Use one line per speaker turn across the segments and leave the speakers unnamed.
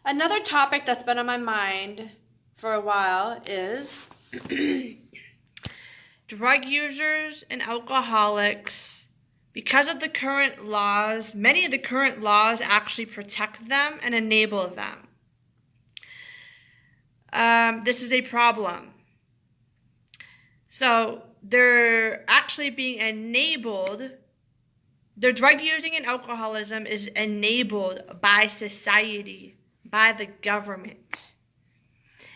Another topic that's been on my mind for a while is drug users and alcoholics. Because of the current laws, many of the current laws actually protect them and enable them. This is a problem. So they're actually being enabled. Their drug using and alcoholism is enabled by society, by the government.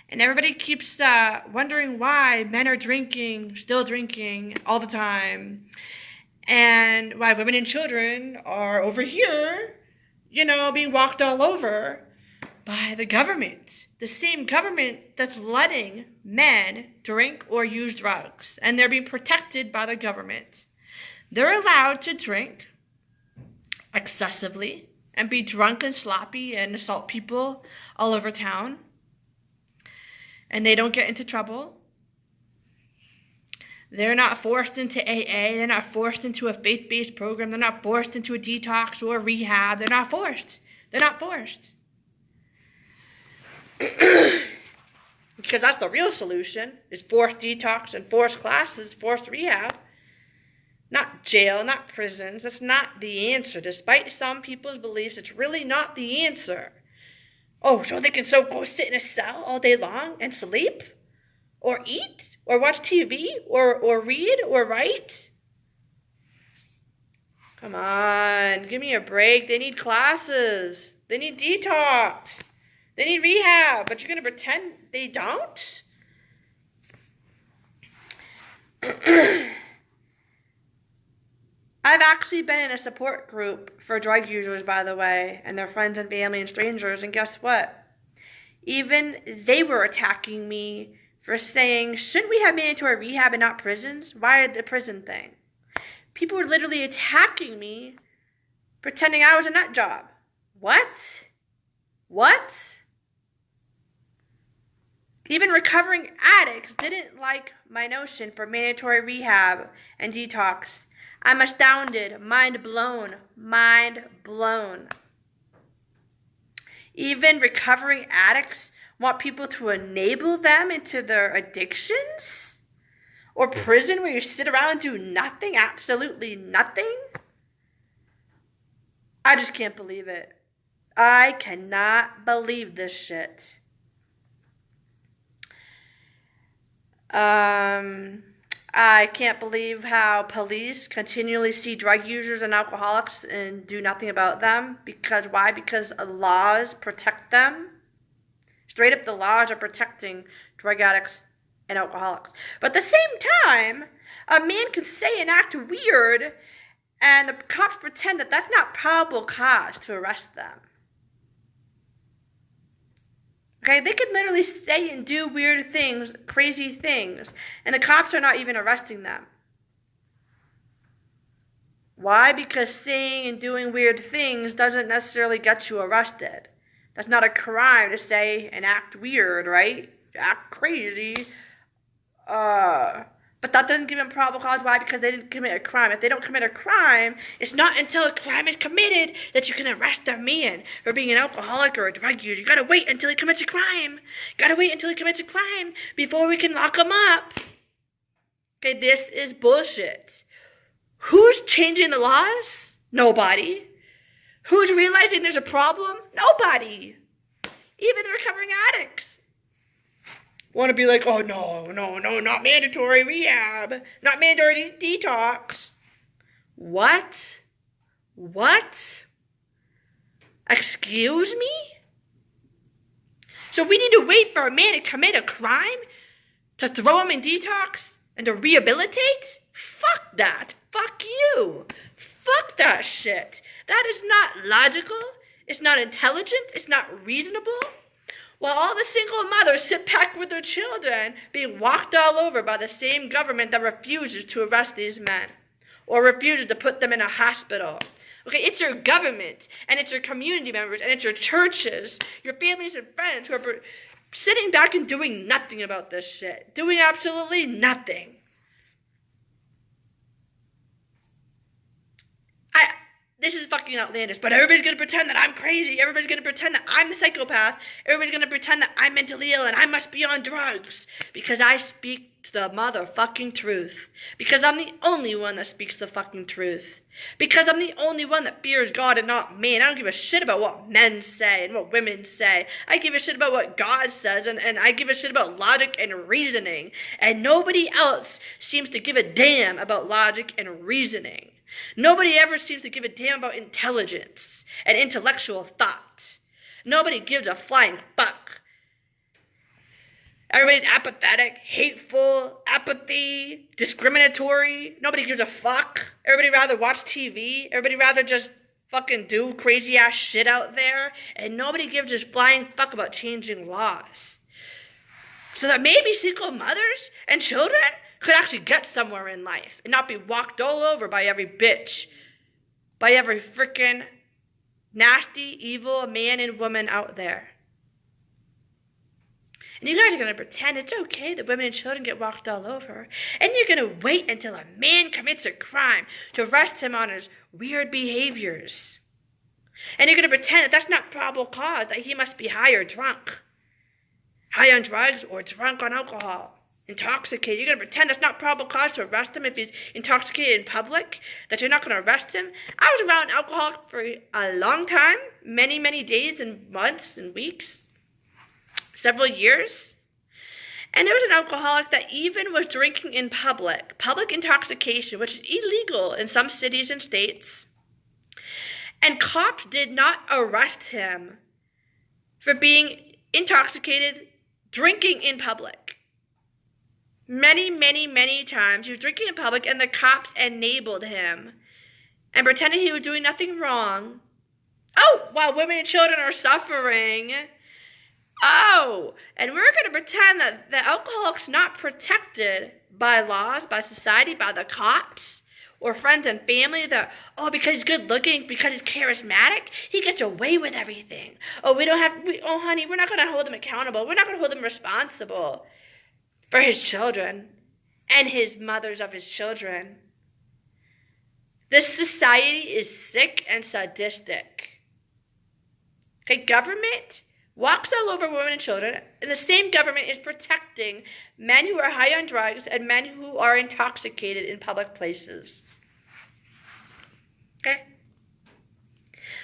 And everybody keeps wondering why men are still drinking all the time. And why women and children are over here, being walked all over by the government. The same government that's letting men drink or use drugs. And they're being protected by the government. They're allowed to drink excessively and be drunk and sloppy and assault people all over town. And they don't get into trouble. They're not forced into AA. They're not forced into a faith-based program. They're not forced into a detox or a rehab. They're not forced. They're not forced. Because that's the real solution, is forced detox and forced classes, forced rehab. Not jail, not prisons. That's not the answer. Despite some people's beliefs, it's really not the answer. Oh, so they can go sit in a cell all day long and sleep? Or eat? Or watch TV? Or read? Or write? Come on, give me a break. They need classes. They need detox. They need rehab. But you're going to pretend they don't? I've actually been in a support group for drug users, by the way, and their friends and family and strangers, and guess what? Even they were attacking me for saying, shouldn't we have mandatory rehab and not prisons? Why the prison thing? People were literally attacking me, pretending I was a nut job. What? Even recovering addicts didn't like my notion for mandatory rehab and detox. I'm astounded, mind blown. Even recovering addicts want people to enable them into their addictions? Or prison where you sit around and do nothing, absolutely nothing? I just can't believe it. I cannot believe this shit. I can't believe how police continually see drug users and alcoholics and do nothing about them. Why? Because laws protect them. Straight up, the laws are protecting drug addicts and alcoholics. But at the same time, a man can say and act weird, and the cops pretend that that's not probable cause to arrest them. Okay, they can literally say and do weird things, crazy things, and the cops are not even arresting them. Why? Because saying and doing weird things doesn't necessarily get you arrested. That's not a crime to say and act weird, right? Act crazy. But that doesn't give them probable cause. Why? Because they didn't commit a crime. If they don't commit a crime, it's not until a crime is committed that you can arrest a man for being an alcoholic or a drug user. You gotta wait until he commits a crime. Before we can lock him up. Okay, this is bullshit. Who's changing the laws? Nobody. Who's realizing there's a problem? Nobody. Even the recovering addicts want to be like, oh, no, not mandatory rehab, not mandatory detox. What? Excuse me? So we need to wait for a man to commit a crime to throw him in detox and to rehabilitate? Fuck that. Fuck you. Fuck that shit. That is not logical. It's not intelligent. It's not reasonable. While all the single mothers sit back with their children being walked all over by the same government that refuses to arrest these men or refuses to put them in a hospital. Okay, it's your government and it's your community members and it's your churches, your families and friends who are sitting back and doing nothing about this shit. Doing absolutely nothing. this is fucking outlandish, but everybody's gonna pretend that I'm crazy. Everybody's gonna pretend that I'm the psychopath. Everybody's gonna pretend that I'm mentally ill and I must be on drugs because I speak the motherfucking truth. Because I'm the only one that speaks the fucking truth. Because I'm the only one that fears God and not man. I don't give a shit about what men say and what women say. I give a shit about what God says, and I give a shit about logic and reasoning. And nobody else seems to give a damn about logic and reasoning. Nobody ever seems to give a damn about intelligence and intellectual thought. Nobody gives a flying fuck. Everybody's apathetic, hateful, apathy, discriminatory. Nobody gives a fuck. Everybody rather watch TV. Everybody rather just fucking do crazy ass shit out there. And nobody gives a flying fuck about changing laws. So that maybe single mothers and children could actually get somewhere in life and not be walked all over by every bitch, by every freaking nasty, evil man and woman out there. And you guys are going to pretend it's okay that women and children get walked all over. And you're going to wait until a man commits a crime to arrest him on his weird behaviors. And you're going to pretend that that's not probable cause, that he must be high or drunk. High on drugs or drunk on alcohol. Intoxicated. You're going to pretend that's not probable cause to arrest him if he's intoxicated in public, that you're not going to arrest him. I was around alcohol for a long time, many, many days and months and weeks, several years. And there was an alcoholic that even was drinking in public intoxication, which is illegal in some cities and states. And cops did not arrest him for being intoxicated, drinking in public. Many, many, many times he was drinking in public and the cops enabled him and pretended he was doing nothing wrong. Oh, while women and children are suffering. Oh, and we're going to pretend that the alcoholic's not protected by laws, by society, by the cops, or friends and family that, oh, because he's good looking, because he's charismatic, he gets away with everything. Oh, honey, we're not going to hold him accountable. We're not going to hold him responsible for his children and his mothers of his children. This society is sick and sadistic. Okay, government walks all over women and children, and the same government is protecting men who are high on drugs and men who are intoxicated in public places. Okay?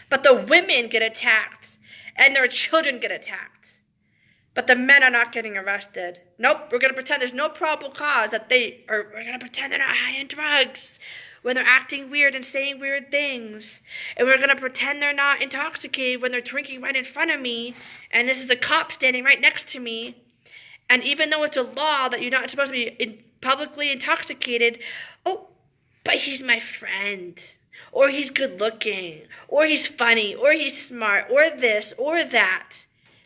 But the women get attacked, and their children get attacked. But the men are not getting arrested. Nope, we're going to pretend there's no probable cause that we're going to pretend they're not high on drugs when they're acting weird and saying weird things. And we're going to pretend they're not intoxicated when they're drinking right in front of me. And this is a cop standing right next to me. And even though it's a law that you're not supposed to be publicly intoxicated, oh, but he's my friend. Or he's good looking. Or he's funny. Or he's smart. Or this. Or that.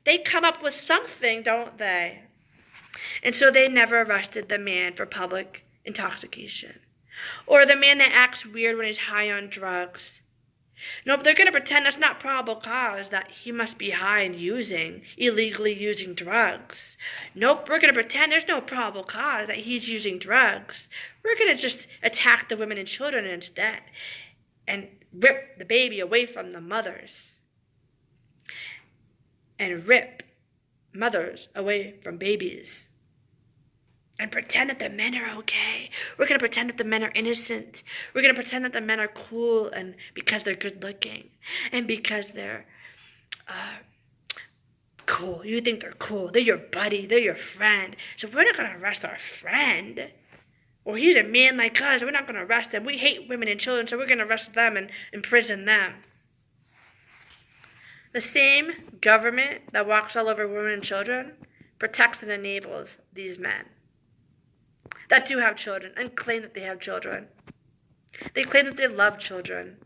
They come up with something, don't they? And so they never arrested the man for public intoxication. Or the man that acts weird when he's high on drugs. Nope, they're going to pretend that's not probable cause, that he must be high and illegally using drugs. Nope, we're going to pretend there's no probable cause that he's using drugs. We're going to just attack the women and children instead and rip the baby away from the mothers. And rip mothers away from babies. And pretend that the men are okay. We're going to pretend that the men are innocent. We're going to pretend that the men are cool and because they're good looking. And because they're cool. You think they're cool. They're your buddy. They're your friend. So we're not going to arrest our friend. Or he's a man like us. We're not going to arrest them. We hate women and children, so we're going to arrest them and imprison them. The same government that walks all over women and children protects and enables these men that do have children and claim that they have children. They claim that they love children.